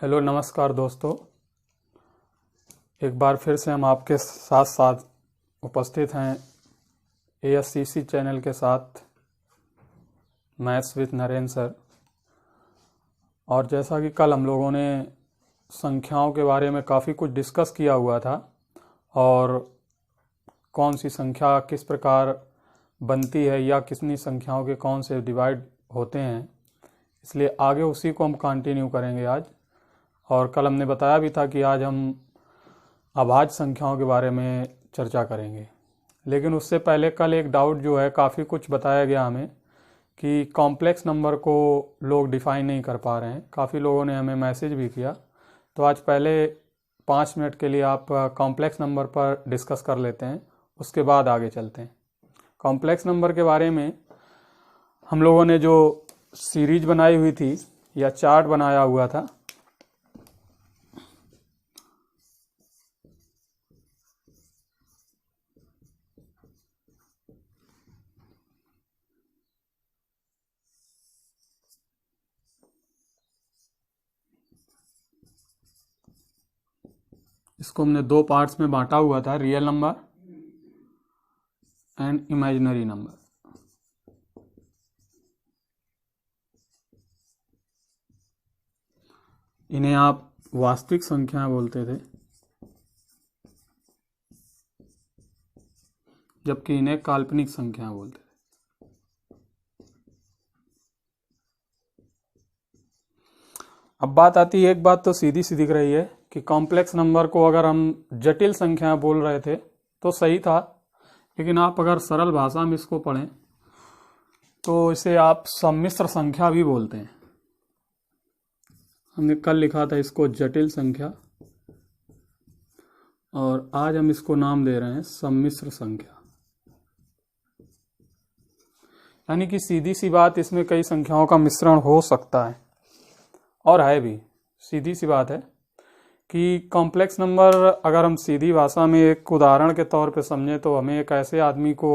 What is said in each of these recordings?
Hello नमस्कार दोस्तों। एक बार फिर से हम आपके साथ साथ उपस्थित हैं ASCC चैनल के साथ मैथ्स विद नरेंद्र सर। और जैसा कि कल हम लोगों ने संख्याओं के बारे में काफ़ी कुछ डिस्कस किया हुआ था और कौन सी संख्या किस प्रकार बनती है या कितनी संख्याओं के कौन से डिवाइड होते हैं, इसलिए आगे उसी को हम कंटिन्यू करेंगे आज। और कल हमने बताया भी था कि आज हम अभाज्य संख्याओं के बारे में चर्चा करेंगे। लेकिन उससे पहले कल एक डाउट जो है, काफ़ी कुछ बताया गया हमें कि कॉम्प्लेक्स नंबर को लोग डिफ़ाइन नहीं कर पा रहे हैं। काफ़ी लोगों ने हमें मैसेज भी किया, तो आज पहले 5 मिनट के लिए आप कॉम्प्लेक्स नंबर पर डिस्कस कर लेते हैं, उसके बाद आगे चलते हैं। कॉम्प्लेक्स नंबर के बारे में हम लोगों ने जो सीरीज बनाई हुई थी या चार्ट बनाया हुआ था, इसको हमने 2 पार्ट्स में बांटा हुआ था, real number and imaginary number. इन्हें आप वास्तविक संख्या बोलते थे, जबकि इन्हें काल्पनिक संख्या बोलते थे। अब बात आती है, एक बात तो सीधी सी दिख रही है कि कॉम्प्लेक्स नंबर को अगर हम जटिल संख्या बोल रहे थे तो सही था, लेकिन आप अगर सरल भाषा में इसको पढ़ें तो इसे आप सम्मिश्र संख्या भी बोलते हैं। हमने कल लिखा था इसको जटिल संख्या और आज हम इसको नाम दे रहे हैं सम्मिश्र संख्या। यानी कि सीधी सी बात, इसमें कई संख्याओं का मिश्रण हो सकता है और है भी। सीधी सी बात है कि कॉम्प्लेक्स नंबर अगर हम सीधी भाषा में एक उदाहरण के तौर पे समझें तो हमें एक ऐसे आदमी को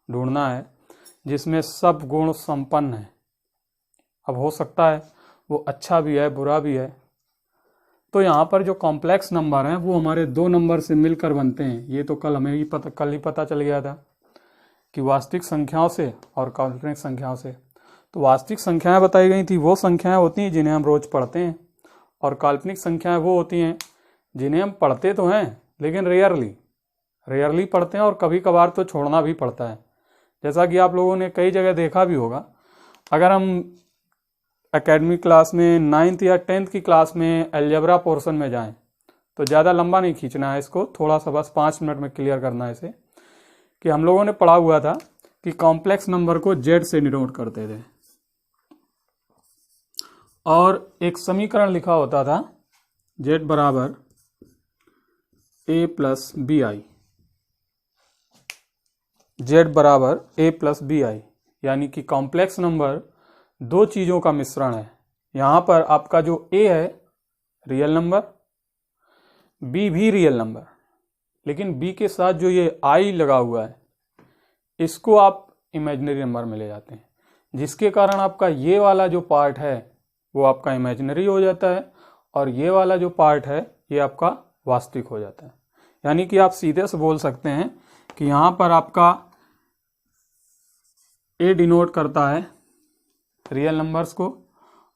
ढूंढना है जिसमें सब गुण संपन्न है। अब हो सकता है वो अच्छा भी है, बुरा भी है। तो यहाँ पर जो कॉम्प्लेक्स नंबर हैं वो हमारे 2 नंबर से मिलकर बनते हैं। ये तो कल ही पता चल गया था कि वास्तविक संख्याओं से और काल्पनिक संख्याओं से। तो वास्तविक संख्याएं बताई गई थी, वो संख्याएं होती हैं जिन्हें हम रोज पढ़ते हैं, और काल्पनिक संख्याएं वो होती हैं जिन्हें हम पढ़ते तो हैं लेकिन रेयरली पढ़ते हैं और कभी कभार तो छोड़ना भी पड़ता है। जैसा कि आप लोगों ने कई जगह देखा भी होगा, अगर हम एकेडमिक क्लास में 9th या 10th की क्लास में अलजेब्रा पोर्शन में जाएं तो ज़्यादा लंबा नहीं खींचना है इसको, थोड़ा सा बस 5 मिनट में क्लियर करना है इसे, कि हम लोगों ने पढ़ा हुआ था कि कॉम्प्लेक्स नंबर को Z से डिनोट करते थे और एक समीकरण लिखा होता था Z बराबर A plus B i. Z बराबर A प्लस बी आई, यानी कि कॉम्प्लेक्स नंबर 2 चीज़ों का मिश्रण है। यहाँ पर आपका जो A है रियल नंबर, B भी रियल नंबर, लेकिन B के साथ जो ये I लगा हुआ है इसको आप इमेजिनरी नंबर में ले जाते हैं, जिसके कारण आपका ये वाला जो पार्ट है वो आपका इमेजिनरी हो जाता है और ये वाला जो पार्ट है ये आपका वास्तविक हो जाता है। यानी कि आप सीधे से बोल सकते हैं कि यहाँ पर आपका A डिनोट करता है रियल नंबर्स को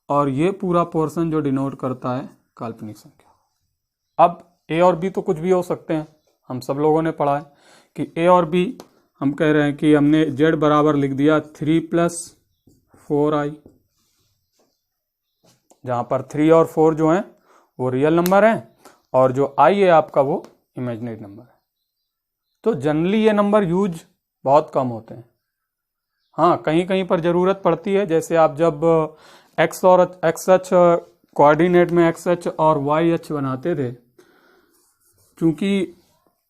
और ये पूरा पोर्शन जो डिनोट करता है काल्पनिक संख्या। अब A और B तो कुछ भी हो सकते हैं, हम सब लोगों ने पढ़ा है कि A और B, हम कह रहे हैं कि हमने Z बराबर लिख दिया 3 + 4i, जहाँ पर 3 और 4 जो हैं वो रियल नंबर हैं और जो I है आपका वो इमेजिनरी नंबर है। तो जनरली ये नंबर यूज बहुत कम होते हैं। हाँ, कहीं कहीं पर ज़रूरत पड़ती है, जैसे आप जब x और x अक्ष कोऑर्डिनेट में x अक्ष और y अक्ष बनाते थे, क्योंकि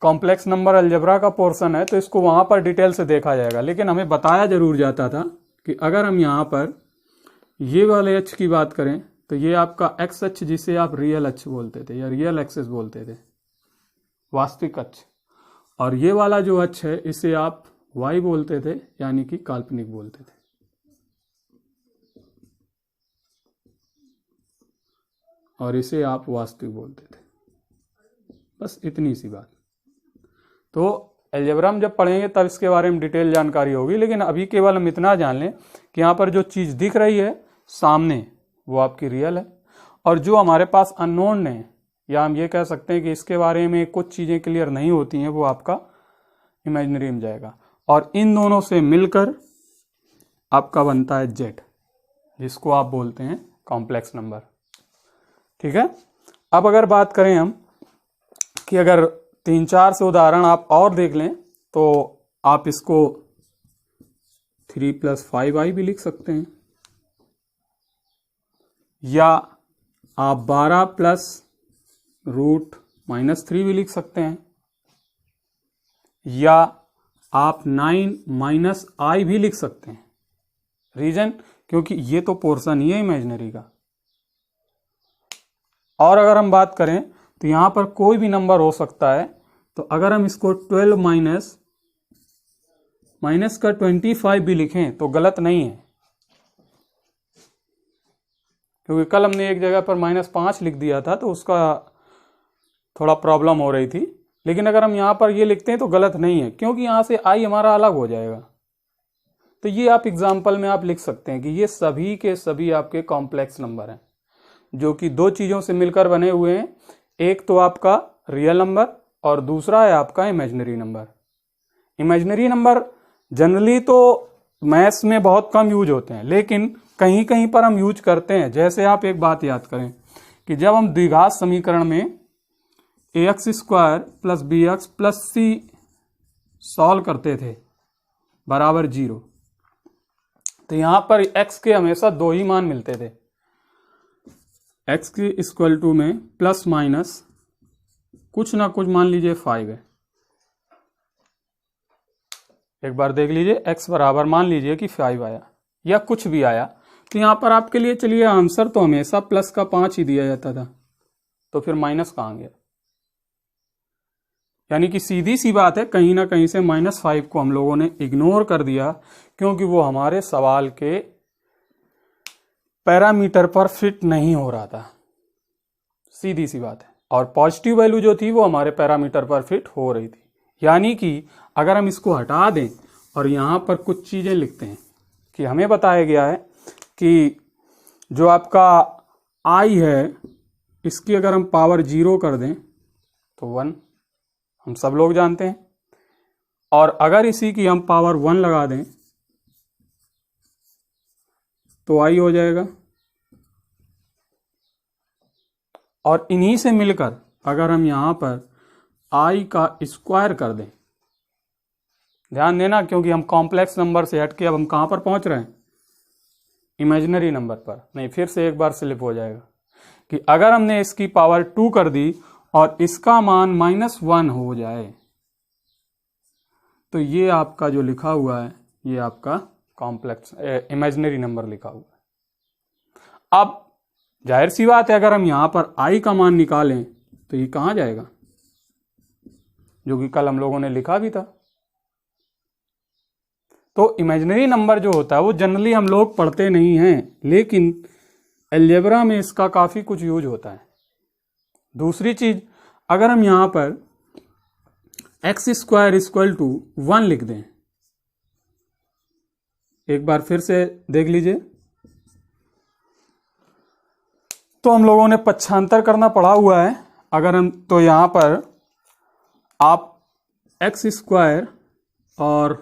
कॉम्प्लेक्स नंबर अलजेब्रा का पोर्शन है तो इसको वहाँ पर डिटेल से देखा जाएगा, लेकिन हमें बताया जरूर जाता था कि अगर हम यहाँ पर ये वाले अक्ष की बात करें तो ये आपका x अक्ष, जिसे आप रियल अक्ष बोलते थे या रियल एक्सिस बोलते थे, वास्तविक अक्ष, और ये वाला जो अक्ष है इसे आप y बोलते थे, यानी कि काल्पनिक बोलते थे। और इसे आप वास्तविक बोलते थे। बस इतनी सी बात। तो अलजेब्रा में जब पढ़ेंगे तब इसके बारे में डिटेल जानकारी होगी, लेकिन अभी केवल हम इतना जान लें कि यहाँ पर जो चीज़ दिख रही है सामने वो आपकी रियल है, और जो हमारे पास अननोन है, या हम ये कह सकते हैं कि इसके बारे में कुछ चीज़ें क्लियर नहीं होती हैं, वो आपका इमेजिनरी में जाएगा। और इन दोनों से मिलकर आपका बनता है जेड, जिसको आप बोलते हैं कॉम्प्लेक्स नंबर। ठीक है। अब अगर बात करें हम कि अगर 3-4 से उदाहरण आप और देख लें तो आप इसको 3 + 5i भी लिख सकते हैं, या आप 12 + √-3 भी लिख सकते हैं, या आप 9 - i भी लिख सकते हैं। रीजन, क्योंकि ये तो पोर्शन ही है इमेजिनरी का। और अगर हम बात करें तो यहां पर कोई भी नंबर हो सकता है, तो अगर हम इसको 12 माइनस का 25 भी लिखें तो गलत नहीं है, क्योंकि कल हमने एक जगह पर -5 लिख दिया था तो उसका थोड़ा प्रॉब्लम हो रही थी। लेकिन अगर हम यहां पर ये लिखते हैं तो गलत नहीं है, क्योंकि यहां से i हमारा अलग हो जाएगा। तो ये आप एग्जाम्पल में आप लिख सकते हैं कि ये सभी के सभी आपके कॉम्प्लेक्स नंबर हैं, जो कि दो चीज़ों से मिलकर बने हुए हैं। एक तो आपका रियल नंबर और दूसरा है आपका imaginary number. Imaginary number generally तो मैथ्स में बहुत कम यूज होते हैं, लेकिन कहीं कहीं पर हम यूज करते हैं। जैसे आप एक बात याद करें कि जब हम द्विघात समीकरण में ax² + bx + c सॉल्व करते थे बराबर 0, तो यहां पर x के हमेशा 2 ही मान मिलते थे। x के इक्वल टू में प्लस माइनस कुछ ना कुछ, मान लीजिए 5 है। एक बार देख लीजिए, x बराबर मान लीजिए कि 5 आया या कुछ भी आया, तो यहां पर आपके लिए चलिए आंसर तो हमेशा प्लस का 5 ही दिया जाता था, तो फिर माइनस कहां गया। यानी कि सीधी सी बात है, कहीं ना कहीं से -5 को हम लोगों ने इग्नोर कर दिया, क्योंकि वो हमारे सवाल के पैरामीटर पर फिट नहीं हो रहा था। सीधी सी बात है। और पॉजिटिव वैल्यू जो थी वो हमारे पैरामीटर पर फिट हो रही थी। यानी कि अगर हम इसको हटा दें और यहां पर कुछ चीजें लिखते हैं कि हमें बताया गया है कि जो आपका i है, इसकी अगर हम पावर 0 कर दें तो 1, हम सब लोग जानते हैं। और अगर इसी की हम पावर 1 लगा दें तो i हो जाएगा। और इन्हीं से मिलकर अगर हम यहां पर i का स्क्वायर कर दें, ध्यान देना, क्योंकि हम कॉम्प्लेक्स नंबर से हटके अब हम कहां पर पहुंच रहे हैं, इमेजिनरी नंबर पर। नहीं, फिर से एक बार स्लिप हो जाएगा कि अगर हमने इसकी पावर 2 कर दी और इसका मान -1 हो जाए, तो ये आपका जो लिखा हुआ है ये आपका कॉम्प्लेक्स इमेजिनरी नंबर लिखा हुआ है। अब जाहिर सी बात है, अगर हम यहां पर i का मान निकालें तो ये कहां जाएगा, जो कि कल हम लोगों ने लिखा भी था। तो इमेजिनरी नंबर जो होता है वो जनरली हम लोग पढ़ते नहीं हैं, लेकिन अलजेब्रा में इसका काफी कुछ यूज होता है। दूसरी चीज, अगर हम यहां पर x² = 1 लिख दें, एक बार फिर से देख लीजिए, तो हम लोगों ने पक्षांतर करना पढ़ा हुआ है। अगर हम तो यहां पर आप x² और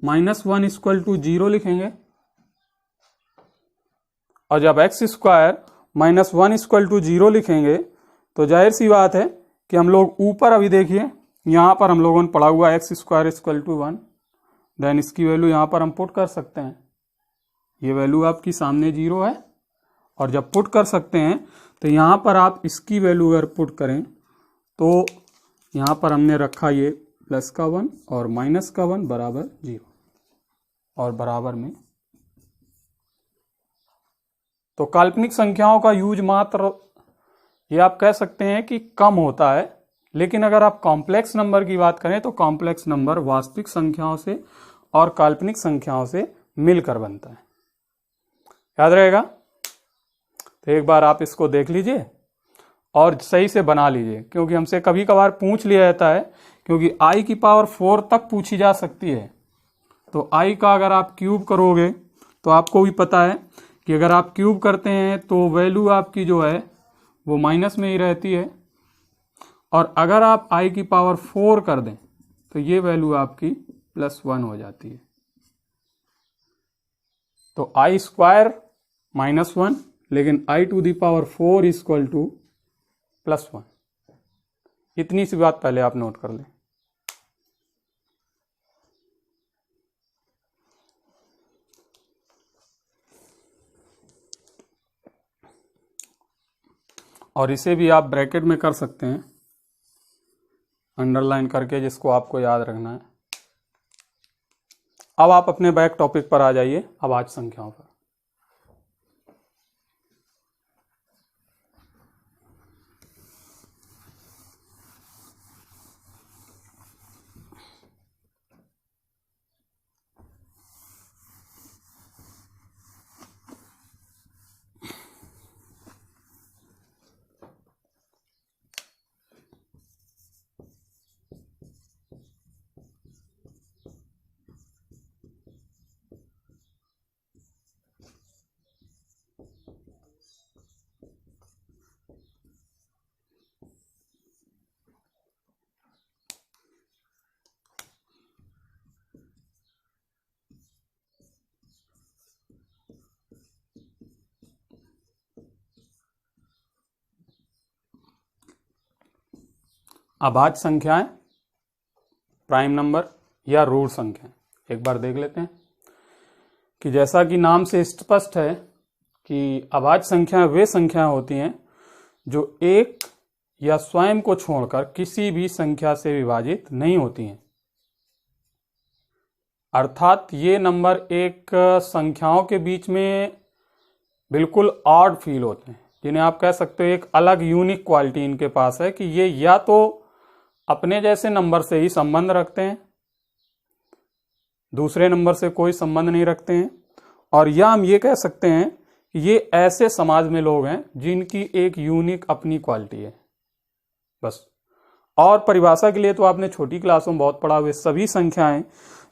-1 = 0 लिखेंगे, और जब x² -1 = 0 लिखेंगे तो जाहिर सी बात है कि हम लोग ऊपर, अभी देखिए यहां पर हम लोगों ने पढ़ा हुआ x² = 1, देन इसकी वैल्यू यहां पर हम पुट कर सकते हैं। ये वैल्यू आपकी सामने 0 है, और जब पुट कर सकते हैं तो यहां पर आप इसकी वैल्यू अगर पुट करें तो यहां पर हमने रखा ये +1 और -1 बराबर 0, और बराबर में। तो काल्पनिक संख्याओं का यूज मात्र ये आप कह सकते हैं कि कम होता है, लेकिन अगर आप कॉम्प्लेक्स नंबर की बात करें तो कॉम्प्लेक्स नंबर वास्तविक संख्याओं से और काल्पनिक संख्याओं से मिलकर बनता है। याद रहेगा। तो एक बार आप इसको देख लीजिए और सही से बना लीजिए, क्योंकि हमसे कभी कभार पूछ लिया जाता है, क्योंकि i की पावर 4 तक पूछी जा सकती है। तो i का अगर आप क्यूब करोगे तो आपको भी पता है कि अगर आप क्यूब करते हैं तो वैल्यू आपकी जो है वो माइनस में ही रहती है, और अगर आप i की पावर 4 कर दें तो ये वैल्यू आपकी +1 हो जाती है। तो i स्क्वायर -1, लेकिन i to the power 4 equal to +1। इतनी सी बात पहले आप नोट कर लें। और इसे भी आप ब्रैकेट में कर सकते हैं, अंडरलाइन करके, जिसको आपको याद रखना है। अब आप अपने बैक टॉपिक पर आ जाइए, अभाज्य संख्याओं पर। अभाज्य संख्याएं, प्राइम नंबर या रूट संख्याएं, एक बार देख लेते हैं कि जैसा कि नाम से स्पष्ट है कि अभाज्य संख्याएं वे संख्याएं होती हैं जो एक या स्वयं को छोड़कर किसी भी संख्या से विभाजित नहीं होती हैं। अर्थात ये नंबर एक संख्याओं के बीच में बिल्कुल ऑड फील होते हैं, जिन्हें आप कह सकते हो एक अलग यूनिक क्वालिटी इनके पास है कि ये या तो अपने जैसे नंबर से ही संबंध रखते हैं, दूसरे नंबर से कोई संबंध नहीं रखते हैं, और या हम ये कह सकते हैं कि ये ऐसे समाज में लोग हैं जिनकी एक यूनिक अपनी क्वालिटी है, बस। और परिभाषा के लिए तो आपने छोटी क्लासों में बहुत पढ़ा हुए, सभी संख्याएं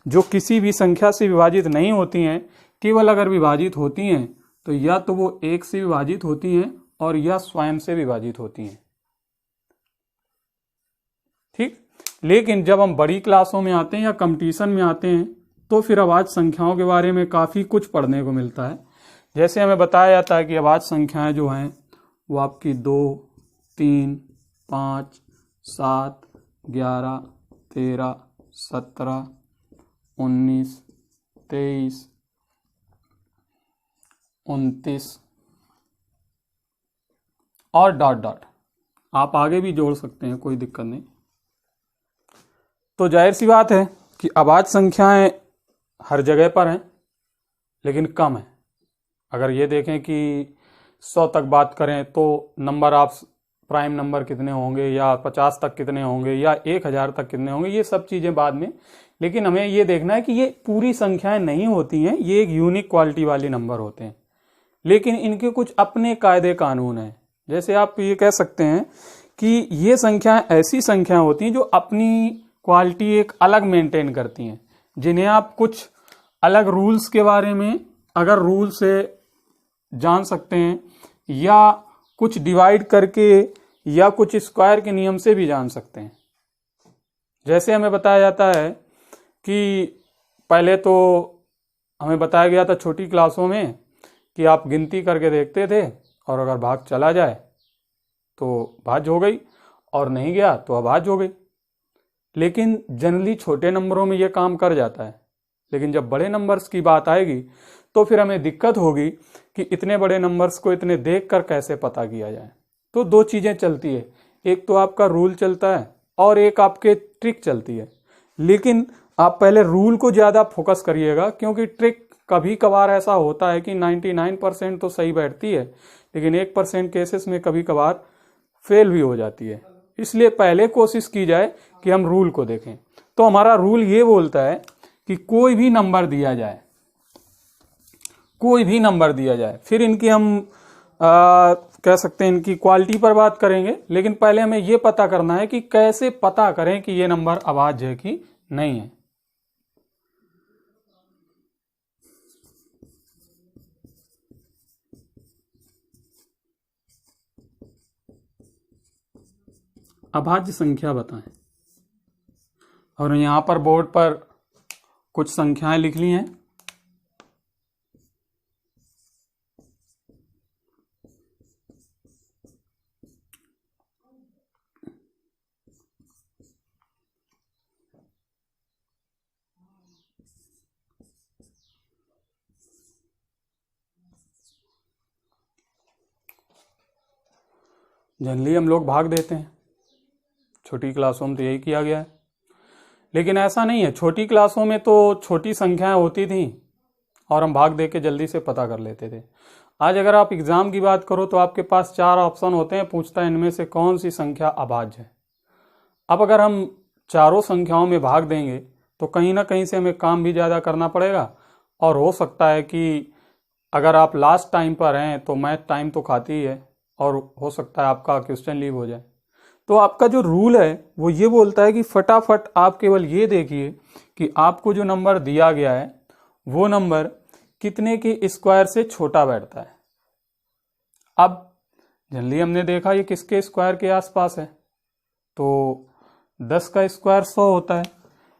जो किसी भी संख्या से विभाजित नहीं होती हैं, केवल अगर विभाजित होती हैं तो या तो वो एक से विभाजित होती हैं और या स्वयं से विभाजित होती हैं, ठीक। लेकिन जब हम बड़ी क्लासों में आते हैं या कंपटीशन में आते हैं तो फिर अभाज्य संख्याओं के बारे में काफ़ी कुछ पढ़ने को मिलता है। जैसे हमें बताया जाता है कि अभाज्य संख्याएं जो हैं वो आपकी 2, 3, 5, 7, 11, 13, 17, 19, 23, 29 और डॉट डॉट, आप आगे भी जोड़ सकते हैं, कोई दिक्कत नहीं। तो जाहिर सी बात है कि अभाज्य संख्याएं हर जगह पर हैं, लेकिन कम है। अगर ये देखें कि 100 तक बात करें तो नंबर आप प्राइम नंबर कितने होंगे, या 50 तक कितने होंगे, या 1000 तक कितने होंगे, ये सब चीज़ें बाद में। लेकिन हमें ये देखना है कि ये पूरी संख्याएं नहीं होती हैं, ये एक यूनिक क्वालिटी वाली नंबर होते हैं, लेकिन इनके कुछ अपने कायदे कानून हैं। जैसे आप ये कह सकते हैं कि ये संख्याएं ऐसी संख्याएं होती हैं जो अपनी क्वालिटी एक अलग मेंटेन करती हैं, जिन्हें आप कुछ अलग रूल्स के बारे में अगर रूल से जान सकते हैं, या कुछ डिवाइड करके या कुछ स्क्वायर के नियम से भी जान सकते हैं। जैसे हमें बताया जाता है कि पहले तो हमें बताया गया था छोटी क्लासों में कि आप गिनती करके देखते थे, और अगर भाग चला जाए तो भाज्य हो गई, और नहीं गया तो अभाज्य हो गई। लेकिन जनरली छोटे नंबरों में ये काम कर जाता है, लेकिन जब बड़े नंबर्स की बात आएगी तो फिर हमें दिक्कत होगी कि इतने बड़े नंबर्स को इतने देखकर कैसे पता किया जाए। तो दो चीज़ें चलती है, एक तो आपका रूल चलता है और एक आपके ट्रिक चलती है। लेकिन आप पहले रूल को ज़्यादा फोकस करिएगा, क्योंकि ट्रिक कभी कभार ऐसा होता है कि 99% तो सही बैठती है, लेकिन 1% केसेस में कभी कभार फेल भी हो जाती है। इसलिए पहले कोशिश की जाए कि हम रूल को देखें। तो हमारा रूल ये बोलता है कि कोई भी नंबर दिया जाए, कोई भी नंबर दिया जाए, फिर इनकी हम कह सकते हैं इनकी क्वालिटी पर बात करेंगे, लेकिन पहले हमें ये पता करना है कि कैसे पता करें कि ये नंबर अभाज्य है कि नहीं है। अभाज्य संख्या बताएं। और यहां पर बोर्ड पर कुछ संख्याएं लिख ली हैं। जनरली हम लोग भाग देते हैं, छोटी क्लासों में तो यही किया गया है, लेकिन ऐसा नहीं है। छोटी क्लासों में तो छोटी संख्याएं होती थी और हम भाग दे के जल्दी से पता कर लेते थे। आज अगर आप एग्जाम की बात करो तो आपके पास 4 ऑप्शन होते हैं, पूछता है इनमें से कौन सी संख्या अभाज्य है। अब अगर हम चारों संख्याओं में भाग देंगे तो कहीं ना कहीं से हमें काम भी ज़्यादा करना पड़ेगा, और हो सकता है कि अगर आप लास्ट टाइम पर हैं तो मैथ टाइम तो खाती ही है, और हो सकता है आपका क्वेश्चन लीव हो जाए। तो आपका जो रूल है वो ये बोलता है कि फटाफट आप केवल ये देखिए कि आपको जो नंबर दिया गया है वो नंबर कितने के स्क्वायर से छोटा बैठता है। अब जनरली हमने देखा ये किसके स्क्वायर के आसपास है, तो 10 का स्क्वायर 100 होता है,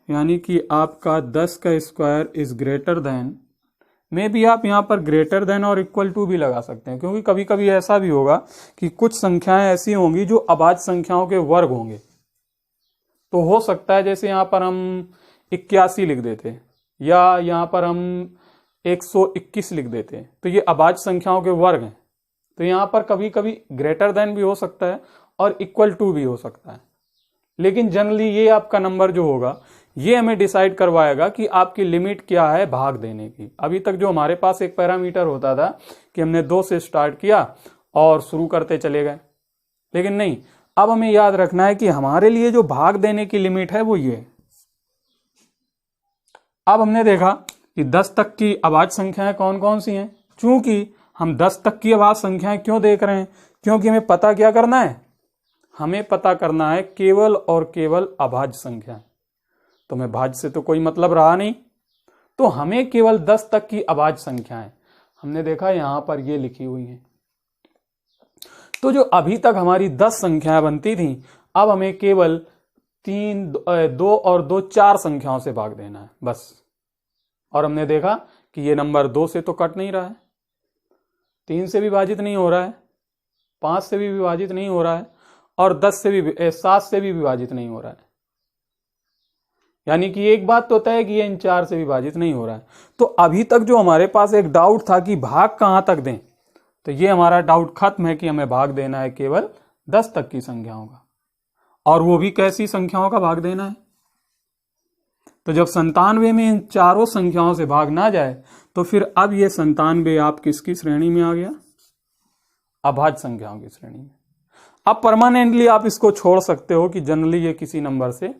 यानी कि आपका 10 का स्क्वायर इज ग्रेटर देन, में भी आप यहाँ पर ग्रेटर देन और इक्वल टू भी लगा सकते हैं, क्योंकि कभी कभी ऐसा भी होगा कि कुछ संख्याएं ऐसी होंगी जो अभाज्य संख्याओं के वर्ग होंगे। तो हो सकता है जैसे यहाँ पर हम 81 लिख देते या यहाँ पर हम 121 लिख देते, तो ये अभाज्य संख्याओं के वर्ग हैं। तो यहाँ पर कभी कभी ग्रेटर देन भी हो सकता है और इक्वल टू भी हो सकता है, लेकिन जनरली ये आपका नंबर जो होगा ये हमें डिसाइड करवाएगा कि आपकी लिमिट क्या है भाग देने की। अभी तक जो हमारे पास एक पैरामीटर होता था कि हमने 2 से स्टार्ट किया और शुरू करते चले गए, लेकिन नहीं, अब हमें याद रखना है कि हमारे लिए जो भाग देने की लिमिट है वो ये है। अब हमने देखा कि 10 तक की अभाज्य संख्याएं कौन कौन सी हैं। चूंकि हम 10 तक की अभाज्य संख्याएं क्यों देख रहे हैं, क्योंकि हमें पता क्या करना है, हमें पता करना है केवल और केवल अभाज्य संख्याएं। तो मैं भाज्य से तो कोई मतलब रहा नहीं, तो हमें केवल 10 तक की अभाज्य संख्याएं हमने देखा यहां पर ये लिखी हुई हैं। तो जो अभी तक हमारी 10 संख्याएं बनती थी, अब हमें केवल 3, 2 और 2 4 संख्याओं से भाग देना है बस। और हमने देखा कि ये नंबर 2 से तो कट नहीं रहा है, 3 से भी विभाजित नहीं हो रहा है, 5 से भी विभाजित नहीं हो रहा है, और 7 से भी विभाजित नहीं हो रहा है। यानी कि एक बात तो तय है कि ये इन 4 से विभाजित नहीं हो रहा है। तो अभी तक जो हमारे पास एक डाउट था कि भाग कहां तक दें, तो ये हमारा डाउट खत्म है कि हमें भाग देना है केवल 10 तक की संख्याओं का, और वो भी कैसी संख्याओं का भाग देना है। तो जब 97 में इन चारों संख्याओं से भाग ना जाए तो फिर अब ये 97 आप किसकी श्रेणी में आ गया, अभाज्य संख्याओं की श्रेणी में। अब परमानेंटली आप इसको छोड़ सकते हो कि जनरली ये किसी नंबर से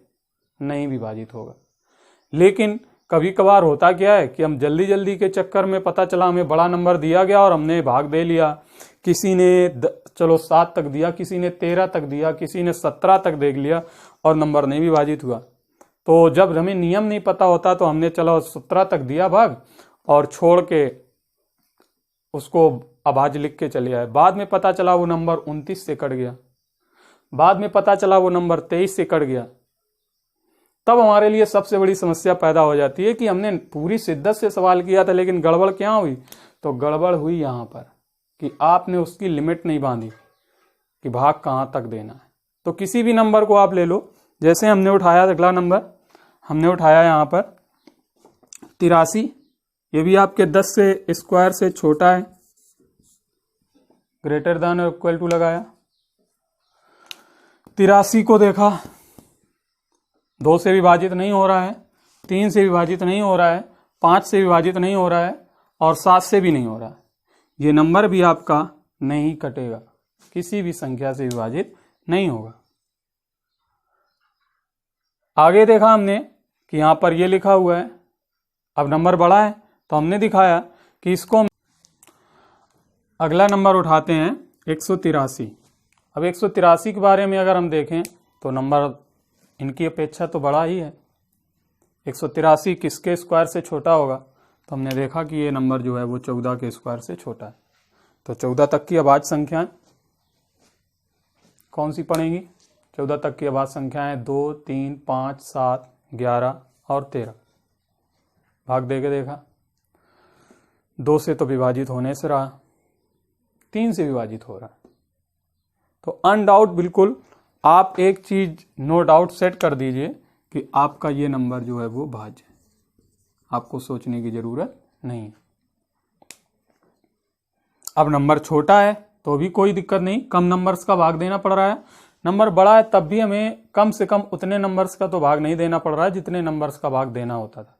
नहीं विभाजित होगा, लेकिन कभी कभार होता क्या है कि हम जल्दी जल्दी के चक्कर में पता चला हमें बड़ा नंबर दिया गया और हमने भाग दे लिया। किसी ने चलो 7 तक दिया, किसी ने 13 तक दिया, किसी ने 17 तक देख लिया और नंबर नहीं विभाजित हुआ। तो जब हमें नियम नहीं पता होता तो हमने चलो 17 तक दिया भाग और छोड़ के उसको अभाज्य लिख के चले आए। बाद में पता चला वो नंबर 29 से कट गया, बाद में पता चला वो नंबर 23 से कट गया। तब हमारे लिए सबसे बड़ी समस्या पैदा हो जाती है कि हमने पूरी शिद्दत से सवाल किया था, लेकिन गड़बड़ क्या हुई, तो गड़बड़ हुई यहां पर कि आपने उसकी लिमिट नहीं बांधी कि भाग कहां तक देना है। तो किसी भी नंबर को आप ले लो, जैसे हमने उठाया अगला नंबर हमने उठाया यहां पर 83, ये भी आपके 10 से स्क्वायर से छोटा है, ग्रेटर देन और इक्वल टू लगाया। 83 को देखा 2 से विभाजित नहीं हो रहा है, 3 से विभाजित नहीं हो रहा है, 5 से विभाजित नहीं हो रहा है और 7 से भी नहीं हो रहा है। ये नंबर भी आपका नहीं कटेगा, किसी भी संख्या से विभाजित नहीं होगा। आगे देखा हमने कि यहां पर ये लिखा हुआ है, अब नंबर बड़ा है तो हमने दिखाया कि इसको अगला नंबर उठाते हैं 183। अब 183 के बारे में अगर हम देखें तो नंबर इनकी अपेक्षा तो बड़ा ही है। 183 किसके स्क्वायर से छोटा होगा? तो हमने देखा कि ये नंबर जो है वो 14 के स्क्वायर से छोटा है। तो 14 तक की अभाज्य संख्याएं कौन सी पड़ेंगी? 14 तक की अभाज्य संख्याएं 2, 3, 5, 7, 11 और 13। भाग दे के देखा, 2 से तो विभाजित होने से रहा, 3 से विभाजित हो रहा है। तो अनडाउट बिल्कुल आप एक चीज नो डाउट सेट कर दीजिए कि आपका ये नंबर जो है वो भाज्य है, आपको सोचने की जरूरत नहीं है। अब नंबर छोटा है तो भी कोई दिक्कत नहीं, कम नंबर्स का भाग देना पड़ रहा है। नंबर बड़ा है तब भी हमें कम से कम उतने नंबर्स का तो भाग नहीं देना पड़ रहा है जितने नंबर्स का भाग देना होता था।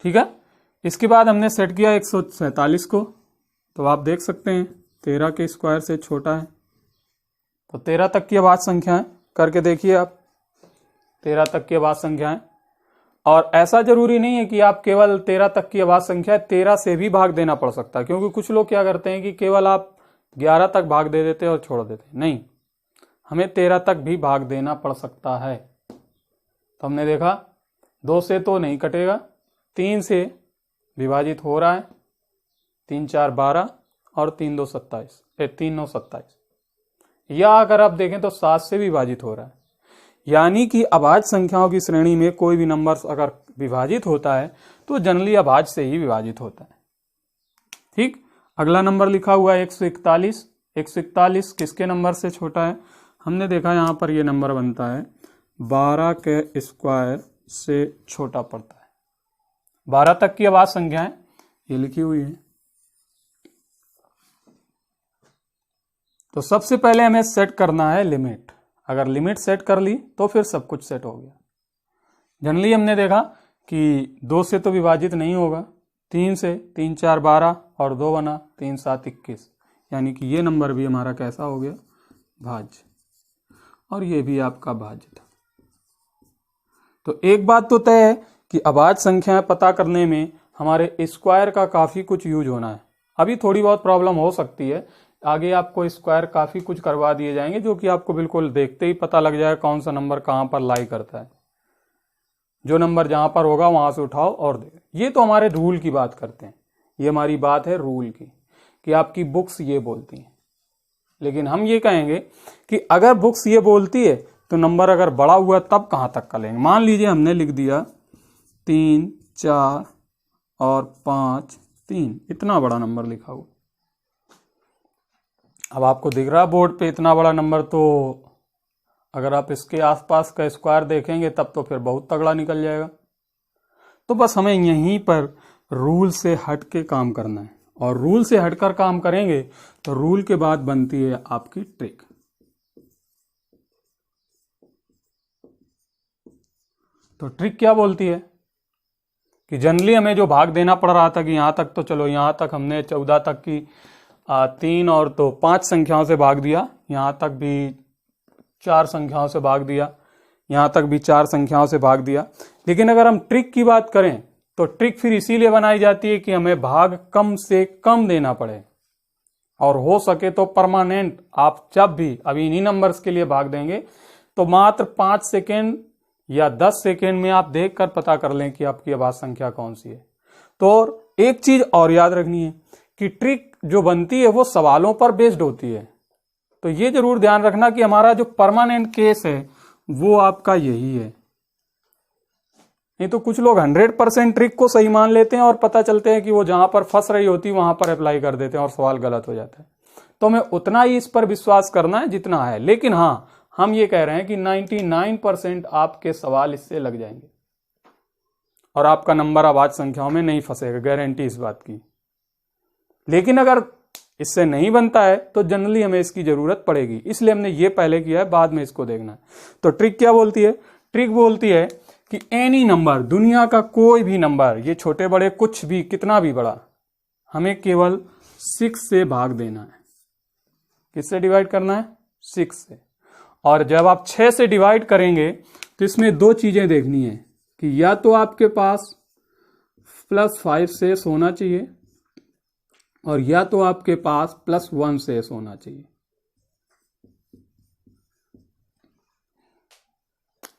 ठीक है, इसके बाद हमने सेट किया 147 को। तो आप देख सकते हैं 13 के स्क्वायर से छोटा है। तो 13 तक की अभाज्य संख्याएं करके देखिए आप, 13 तक की अभाज्य संख्याएं। और ऐसा जरूरी नहीं है कि आप केवल 13 तक की अभाज्य संख्या 13 से भी भाग देना पड़ सकता है, क्योंकि कुछ लोग क्या करते हैं कि केवल आप 11 तक भाग दे देते हैं और छोड़ देते हैं। नहीं, हमें 13 तक भी भाग देना पड़ सकता है। तो हमने देखा 2 से तो नहीं कटेगा, 3 से विभाजित हो रहा है, 3 4 12 और 3 2 27, 3 9 27। या अगर आप देखें तो 7 से विभाजित हो रहा है। यानी कि अभाज्य संख्याओं की श्रेणी में कोई भी नंबर अगर विभाजित होता है तो जनरली अभाज्य से ही विभाजित होता है। ठीक, अगला नंबर लिखा हुआ है 141। 141 किसके नंबर से छोटा है? हमने देखा यहां पर ये नंबर बनता है 12 के स्क्वायर से छोटा पड़ता है। 12 तक की अभाज्य संख्याएं ये लिखी हुई है। तो सबसे पहले हमें सेट करना है लिमिट। अगर लिमिट सेट कर ली तो फिर सब कुछ सेट हो गया। जनरली हमने देखा कि 2 से तो विभाजित नहीं होगा, 3 से, 3 4 12 और 2 बना, 3 7 21। यानी कि ये नंबर भी हमारा कैसा हो गया? भाज्य। और ये भी आपका भाज्य था। तो एक बात तो तय है कि अभाज्य संख्याएं पता करने में हमारे स्क्वायर का काफी कुछ यूज होना है। अभी थोड़ी बहुत प्रॉब्लम हो सकती है, आगे आपको स्क्वायर काफी कुछ करवा दिए जाएंगे जो कि आपको बिल्कुल देखते ही पता लग जाएगा कौन सा नंबर कहां पर लाई करता है। जो नंबर जहां पर होगा वहां से उठाओ और दे। ये तो हमारे रूल की बात करते हैं, ये हमारी बात है रूल की कि आपकी बुक्स ये बोलती हैं। लेकिन हम ये कहेंगे कि अगर बुक्स ये बोलती है तो नंबर अगर बड़ा हुआ तब कहां तक का लेंगे। मान लीजिए हमने लिख दिया 3 4 और 5 3, इतना बड़ा नंबर लिखा हुआ। अब आपको दिख रहा बोर्ड पे इतना बड़ा नंबर, तो अगर आप इसके आसपास का स्क्वायर देखेंगे तब तो फिर बहुत तगड़ा निकल जाएगा। तो बस हमें यहीं पर रूल से हट के काम करना है, और रूल से हटकर काम करेंगे तो रूल के बाद बनती है आपकी ट्रिक। तो ट्रिक क्या बोलती है कि जनरली हमें जो भाग देना पड़ रहा था कि यहां तक तो चलो, यहां तक हमने 14 तक की 3 और तो 5 संख्याओं से भाग दिया, यहां तक भी 4 संख्याओं से भाग दिया, यहां तक भी 4 संख्याओं से भाग दिया। लेकिन अगर हम ट्रिक की बात करें तो ट्रिक फिर इसीलिए बनाई जाती है कि हमें भाग कम से कम देना पड़े, और हो सके तो परमानेंट। आप जब भी अभी इन्हीं नंबर्स के लिए भाग देंगे तो मात्र 5 सेकेंड या 10 सेकेंड में आप देखकर पता कर लें कि आपकी अभाज्य संख्या कौन सी है। तो एक चीज और याद रखनी है कि ट्रिक जो बनती है वो सवालों पर बेस्ड होती है। तो ये जरूर ध्यान रखना कि हमारा जो परमानेंट केस है वो आपका यही है। नहीं तो कुछ लोग 100% ट्रिक को सही मान लेते हैं और पता चलते हैं कि वो जहां पर फंस रही होती है वहां पर अप्लाई कर देते हैं और सवाल गलत हो जाता है। तो हमें उतना ही इस पर विश्वास करना है जितना है। लेकिन हाँ, हम ये कह रहे हैं कि 99% आपके सवाल इससे लग जाएंगे और आपका नंबर अभाज्य संख्याओं में नहीं फंसेगा, गारंटी इस बात की। लेकिन अगर इससे नहीं बनता है तो जनरली हमें इसकी जरूरत पड़ेगी, इसलिए हमने ये पहले किया है, बाद में इसको देखना है। तो ट्रिक क्या बोलती है? ट्रिक बोलती है कि एनी नंबर, दुनिया का कोई भी नंबर, ये छोटे बड़े कुछ भी, कितना भी बड़ा, हमें केवल 6 से भाग देना है। किससे डिवाइड करना है? 6 से। और जब आप 6 से डिवाइड करेंगे तो इसमें 2 चीजें देखनी है कि या तो आपके पास +5 शेष होना चाहिए, और या तो आपके पास +1 शेष होना चाहिए।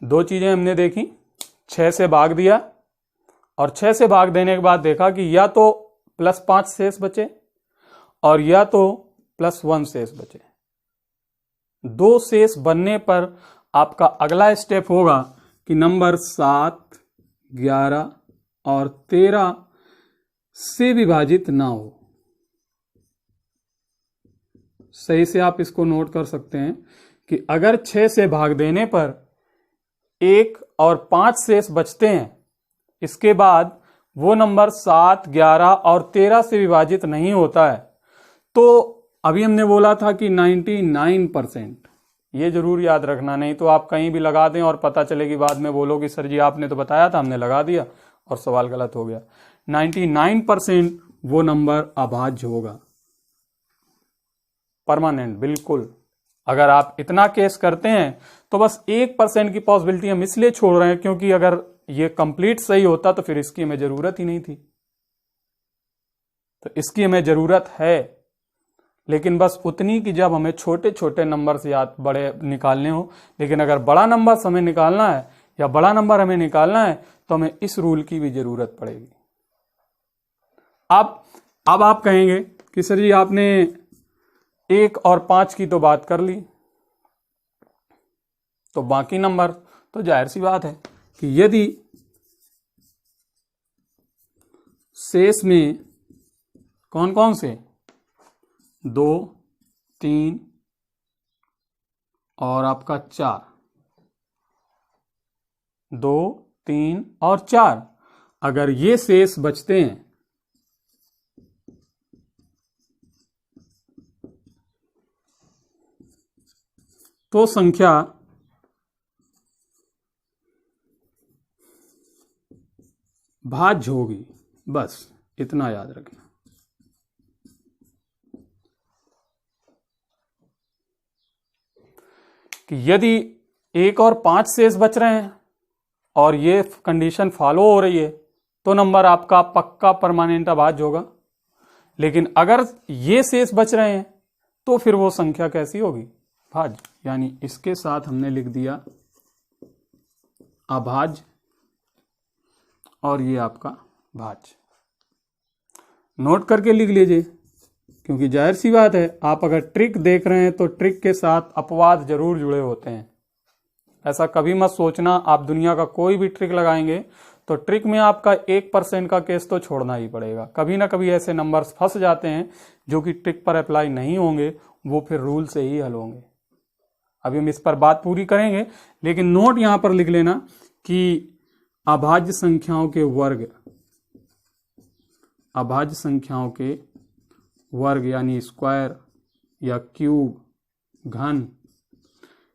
दो चीजें हमने देखी, 6 से भाग दिया और 6 से भाग देने के बाद देखा कि या तो +5 शेष बचे और या तो +1 शेष बचे। दो शेष बनने पर आपका अगला स्टेप होगा कि नंबर 7, 11 और 13 से विभाजित ना हो। सही से आप इसको नोट कर सकते हैं कि अगर 6 से भाग देने पर 1 और 5 शेष बचते हैं, इसके बाद वो नंबर 7, 11 और 13 से विभाजित नहीं होता है, तो अभी हमने बोला था कि 99%, ये जरूर याद रखना, नहीं तो आप कहीं भी लगा दें और पता चले कि बाद में बोलो कि सर जी आपने तो बताया था, हमने लगा दिया और सवाल गलत हो गया। 99% वो नंबर अभाज्य होगा, परमानेंट, बिल्कुल। अगर आप इतना केस करते हैं तो बस 1% की पॉसिबिलिटी हम इसलिए छोड़ रहे हैं क्योंकि अगर ये कंप्लीट सही होता तो फिर इसकी हमें जरूरत ही नहीं थी। तो इसकी हमें जरूरत है, लेकिन बस उतनी कि जब हमें छोटे छोटे नंबर से याद बड़े निकालने हो। लेकिन अगर बड़ा नंबर हमें निकालना है या बड़ा नंबर हमें निकालना है तो हमें इस रूल की भी जरूरत पड़ेगी। अब आप कहेंगे कि सर जी आपने 1 और 5 की तो बात कर ली, तो बाकी नंबर, तो जाहिर सी बात है कि यदि शेष में कौन कौन से 2, 3 और आपका 4, 2, 3 और 4, अगर ये शेष बचते हैं तो संख्या भाज्य होगी। बस इतना याद रखना। कि यदि 1 और 5 शेष बच रहे हैं और ये कंडीशन फॉलो हो रही है तो नंबर आपका पक्का परमानेंट अभाज्य होगा। लेकिन अगर ये शेष बच रहे हैं तो फिर वो संख्या कैसी होगी? भाज्य। यानी इसके साथ हमने लिख दिया अभाज्य और ये आपका भाज्य। नोट करके लिख लीजिए, क्योंकि जाहिर सी बात है आप अगर ट्रिक देख रहे हैं तो ट्रिक के साथ अपवाद जरूर जुड़े होते हैं। ऐसा कभी मत सोचना आप दुनिया का कोई भी ट्रिक लगाएंगे तो ट्रिक में आपका 1% का केस तो छोड़ना ही पड़ेगा। कभी ना कभी ऐसे नंबर्स फंस जाते हैं जो कि ट्रिक पर अप्लाई नहीं होंगे, वो फिर रूल से ही हल होंगे। अभी हम इस पर बात पूरी करेंगे, लेकिन नोट यहां पर लिख लेना कि अभाज्य संख्याओं के वर्ग, अभाज्य संख्याओं के वर्ग यानी स्क्वायर या क्यूब, घन,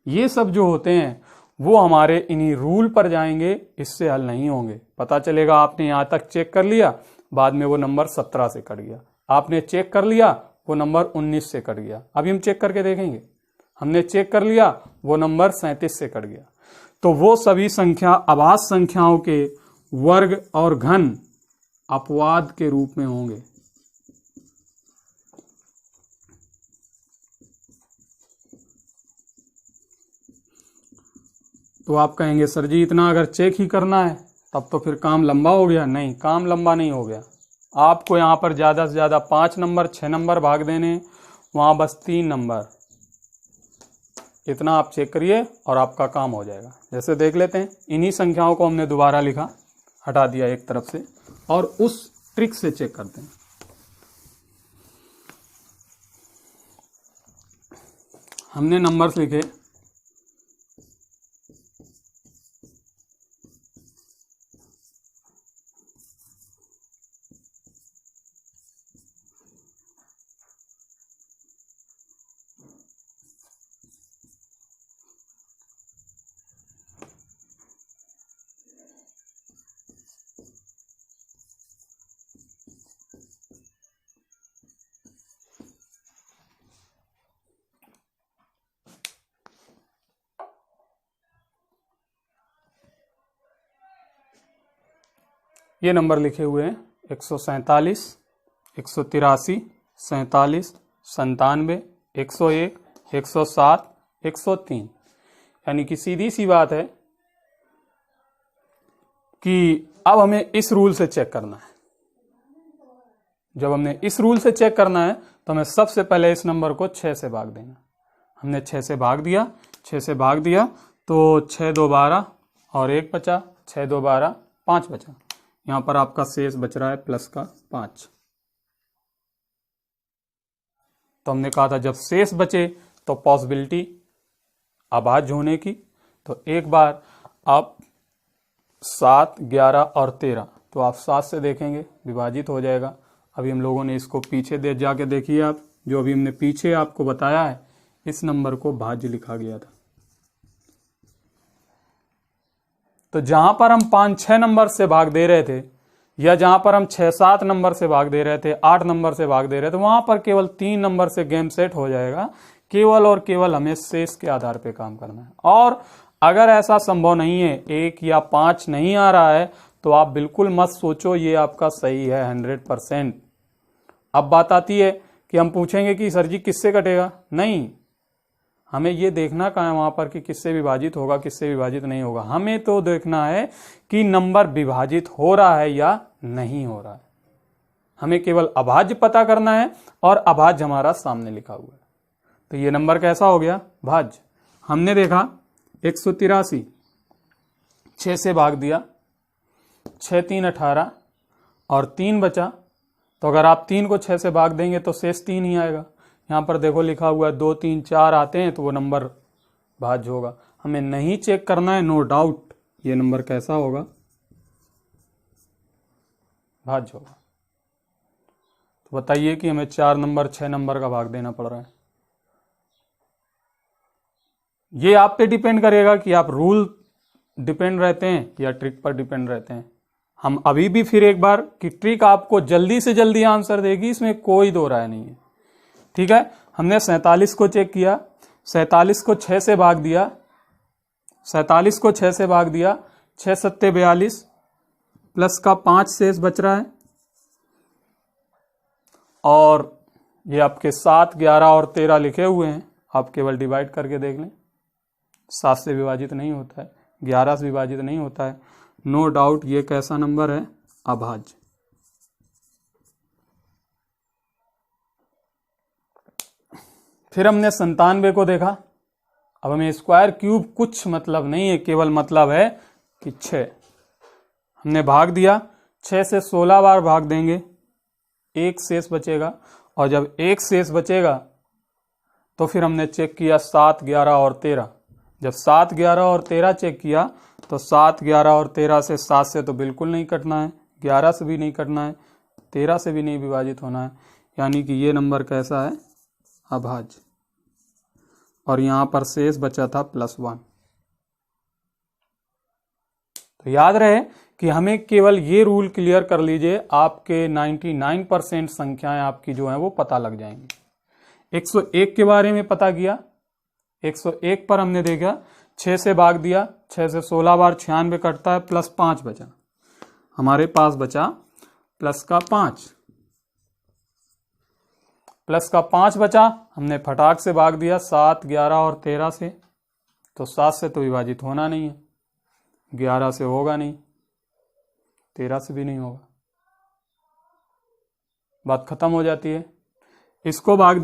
ये सब जो होते हैं वो हमारे इन्हीं रूल पर जाएंगे, इससे हल नहीं होंगे। पता चलेगा आपने यहां तक चेक कर लिया, बाद में वो नंबर 17 से कट गया, आपने चेक कर लिया वो नंबर 19 से कट गया। अभी हम चेक करके देखेंगे, हमने चेक कर लिया वो नंबर 37 से कट गया। तो वो सभी संख्या अभाज्य संख्याओं के वर्ग और घन अपवाद के रूप में होंगे। तो आप कहेंगे सर जी इतना अगर चेक ही करना है तब तो फिर काम लंबा हो गया। नहीं, काम लंबा नहीं हो गया। आपको यहां पर ज्यादा से ज्यादा 5 नंबर 6 नंबर भाग देने, वहां बस 3 नंबर, इतना आप चेक करिए और आपका काम हो जाएगा। जैसे देख लेते हैं, इन्हीं संख्याओं को हमने दोबारा लिखा, हटा दिया एक तरफ से, और उस ट्रिक से चेक करते हैं। हमने नंबर्स लिखे ये नंबर लिखे हुए हैं 147, 183, 47, 97, 101, 107, 103। यानी कि सीधी सी बात है कि अब हमें इस रूल से चेक करना है। जब हमने इस रूल से चेक करना है तो हमें सबसे पहले इस नंबर को 6 से भाग देना। हमने 6 से भाग दिया, 6 से भाग दिया तो 6 2 12 और 1 बचा, 6 2 12, 5 बचा। यहां पर आपका शेष बच रहा है प्लस का 5। तो हमने कहा था जब शेष बचे तो पॉसिबिलिटी अभाज्य होने की। तो एक बार आप 7, 11 और 13, तो आप 7 से देखेंगे विभाजित हो जाएगा। अभी हम लोगों ने इसको पीछे दे जाके देखिए आप, जो अभी हमने पीछे आपको बताया है, इस नंबर को भाज्य लिखा गया था। तो जहां पर हम 5-6 नंबर से भाग दे रहे थे, या जहां पर हम 6-7 नंबर से भाग दे रहे थे, 8 नंबर से भाग दे रहे थे, वहां पर केवल 3 नंबर से गेम सेट हो जाएगा। केवल और केवल हमें शेष के आधार पे काम करना है। और अगर ऐसा संभव नहीं है, 1 या 5 नहीं आ रहा है, तो आप बिल्कुल मत सोचो ये आपका सही है 100%। अब बात आती है कि हम पूछेंगे कि सर जी किससे कटेगा। नहीं, हमें ये देखना कहाँ है वहां पर कि किससे विभाजित होगा, किससे विभाजित नहीं होगा। हमें तो देखना है कि नंबर विभाजित हो रहा है या नहीं हो रहा है। हमें केवल अभाज्य पता करना है और अभाज्य हमारा सामने लिखा हुआ है। तो ये नंबर कैसा हो गया? भाज्य। हमने देखा 183, 6 से भाग दिया, 6 3 18 और 3 बचा। तो अगर आप 3 को 6 से भाग देंगे तो शेष 3 ही आएगा। यहां पर देखो लिखा हुआ है 2 3 4 आते हैं तो वो नंबर भाज्य होगा। हमें नहीं चेक करना है, नो डाउट ये नंबर कैसा होगा? भाज्य होगा। तो बताइए कि हमें 4 नंबर 6 नंबर का भाग देना पड़ रहा है। ये आप पे डिपेंड करेगा कि आप रूल डिपेंड रहते हैं या ट्रिक पर डिपेंड रहते हैं। हम अभी भी फिर एक बार कि ट्रिक आपको जल्दी से जल्दी आंसर देगी, इसमें कोई दो राय नहीं है। ठीक है, हमने 47 को चेक किया, 47 को 6 से भाग दिया, 47 को 6 से भाग दिया, 6 7 42 प्लस का 5 शेष बच रहा है। और ये आपके 7 11 और 13 लिखे हुए हैं, आप केवल डिवाइड करके देख लें। 7 से विभाजित नहीं होता है, 11 से विभाजित नहीं होता है। नो डाउट ये कैसा नंबर है? अभाज्य। फिर हमने 97 को देखा। अब हमें स्क्वायर क्यूब कुछ मतलब नहीं है, केवल मतलब है कि 6। हमने भाग दिया, 6 से 16 बार भाग देंगे, 1 शेष बचेगा। और जब 1 शेष बचेगा तो फिर हमने चेक किया 7 11 और 13। जब 7 11 और 13 चेक किया तो 7 11 और 13 से 7 से तो बिल्कुल नहीं कटना है, 11 से भी नहीं कटना है, 13 से भी नहीं विभाजित होना है। यानी कि ये नंबर कैसा है? अभाज्य। और यहां पर शेष बचा था +1। तो याद रहे कि हमें केवल ये रूल क्लियर कर लीजिए, आपके 99% संख्याएं आपकी जो हैं वो पता लग जाएंगी। 101 के बारे में पता किया, 101 पर हमने देखा 6 से भाग दिया, 6 से 16 बार 96 कटता है, +5 बचा। हमारे पास बचा प्लस का 5, प्लस का 5 बचा। हमने फटाक से भाग दिया 7 11 और 13 से। तो 7 से तो विभाजित होना नहीं है, 11 से होगा नहीं, 13 से भी नहीं होगा, बात खत्म हो जाती है। इसको भाग